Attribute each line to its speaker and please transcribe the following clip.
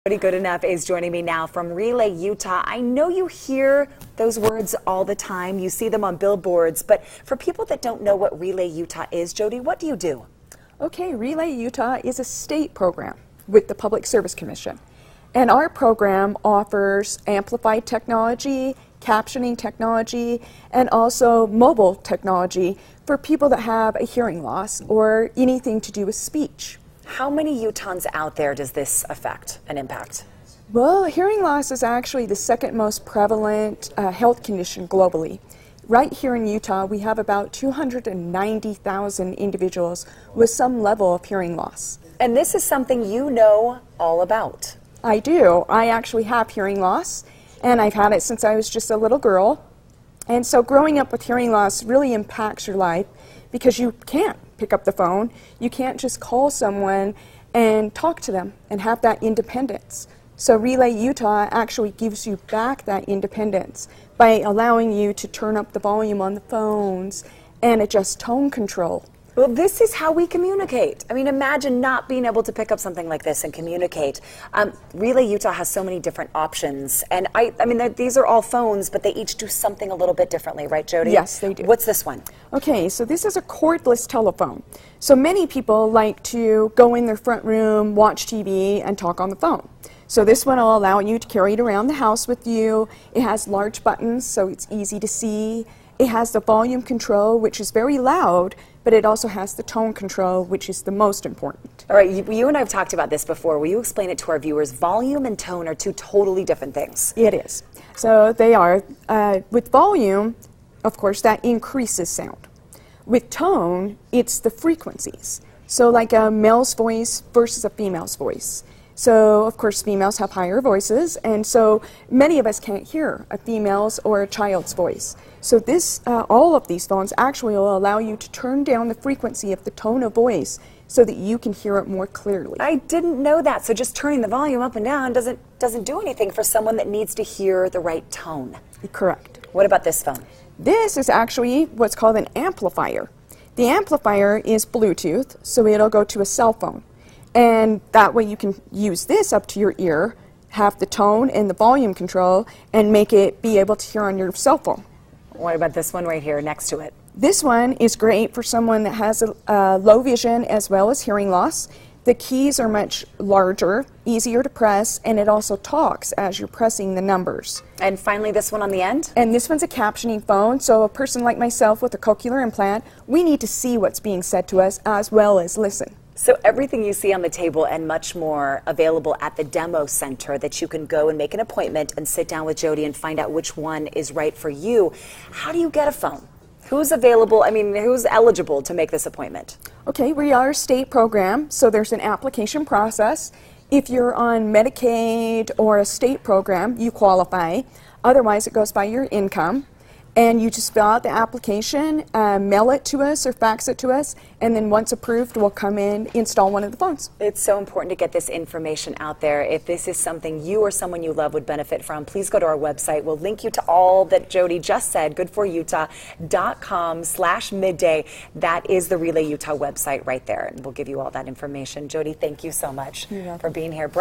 Speaker 1: Jody Goodenough is joining me now from Relay Utah. I know you hear those words all the time. You see them on billboards, but for people that don't know what Relay Utah is, Jody, what do you do?
Speaker 2: Okay, Relay Utah is a state program with the Public Service Commission. And our program offers amplified technology, captioning technology, and also mobile technology for people that have a hearing loss or anything to do with speech.
Speaker 1: How many Utahns out there does this affect and impact?
Speaker 2: Well, hearing loss is actually the second most prevalent health condition globally. Right here in Utah, we have about 290,000 individuals with some level of hearing loss.
Speaker 1: And this is something you know all about.
Speaker 2: I do. I actually have hearing loss, and I've had it since I was just a little girl. And so growing up with hearing loss really impacts your life because you can't pick up the phone. You can't just call someone and talk to them and have that independence. So Relay Utah actually gives you back that independence by allowing you to turn up the volume on the phones and adjust tone control.
Speaker 1: Well, this is how we communicate. I mean, imagine not being able to pick up something like this and communicate. Relay Utah has so many different options. And I mean, these are all phones, but they each do something a little bit differently, right, Jody?
Speaker 2: Yes, they do.
Speaker 1: What's this one?
Speaker 2: Okay, so this is a cordless telephone. So many people like to go in their front room, watch TV, and talk on the phone. So this one will allow you to carry it around the house with you. It has large buttons, so it's easy to see. It has the volume control, which is very loud, but it also has the tone control, which is the most important.
Speaker 1: All right, you and I have talked about this before. Will you explain it to our viewers? Volume and tone are two totally different things.
Speaker 2: It is. So they are. With volume, of course, that increases sound. With tone, it's the frequencies. So like a male's voice versus a female's voice. So, of course, females have higher voices, and so many of us can't hear a female's or a child's voice. So this, all of these phones actually will allow you to turn down the frequency of the tone of voice so that you can hear it more clearly.
Speaker 1: I didn't know that. So just turning the volume up and down doesn't do anything for someone that needs to hear the right tone.
Speaker 2: Correct.
Speaker 1: What about this phone?
Speaker 2: This is actually what's called an amplifier. The amplifier is Bluetooth, so it'll go to a cell phone. And that way you can use this up to your ear, have the tone and the volume control, and make it be able to hear on your cell phone.
Speaker 1: What about this one right here next to it?
Speaker 2: This one is great for someone that has a low vision as well as hearing loss. The keys are much larger, easier to press, and it also talks as you're pressing the numbers.
Speaker 1: And finally, this one on the end?
Speaker 2: And this one's a captioning phone, so a person like myself with a cochlear implant, we need to see what's being said to us as well as listen.
Speaker 1: So everything you see on the table and much more available at the demo center that you can go and make an appointment and sit down with Jody and find out which one is right for you. How do you get a phone? Who's available? I mean, who's eligible to make this appointment?
Speaker 2: Okay, we are a state program, so there's an application process. If you're on Medicaid or a state program, you qualify. Otherwise, it goes by your income. And you just fill out the application, mail it to us or fax it to us, and then once approved, we'll come in, install one of the phones.
Speaker 1: It's so important to get this information out there. If this is something you or someone you love would benefit from, please go to our website. We'll link you to all that Jody just said, goodforutah.com/midday. That is the Relay Utah website right there, and we'll give you all that information. Jody, thank you so much for being here.